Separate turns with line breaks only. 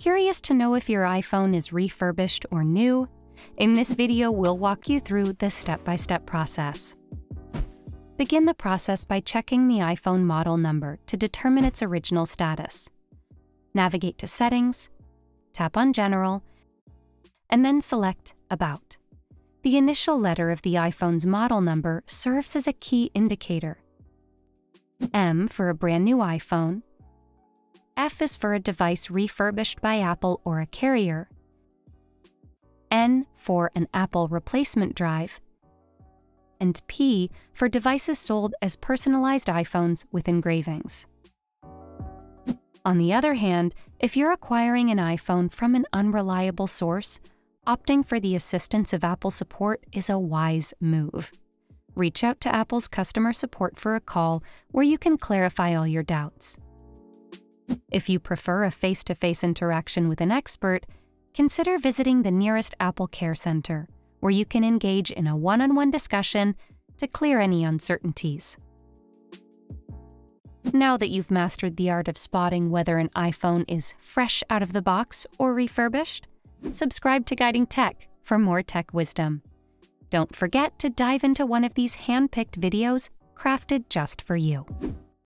Curious to know if your iPhone is refurbished or new? In this video, we'll walk you through the step-by-step process. Begin the process by checking the iPhone model number to determine its original status. Navigate to Settings, tap on General, and then select About. The initial letter of the iPhone's model number serves as a key indicator. M for a brand new iPhone, F is for a device refurbished by Apple or a carrier, N for an Apple replacement drive, and P for devices sold as personalized iPhones with engravings. On the other hand, if you're acquiring an iPhone from an unreliable source, opting for the assistance of Apple support is a wise move. Reach out to Apple's customer support for a call where you can clarify all your doubts. If you prefer a face-to-face interaction with an expert, consider visiting the nearest Apple Care Center, where you can engage in a one-on-one discussion to clear any uncertainties. Now that you've mastered the art of spotting whether an iPhone is fresh out of the box or refurbished, subscribe to Guiding Tech for more tech wisdom. Don't forget to dive into one of these hand-picked videos crafted just for you.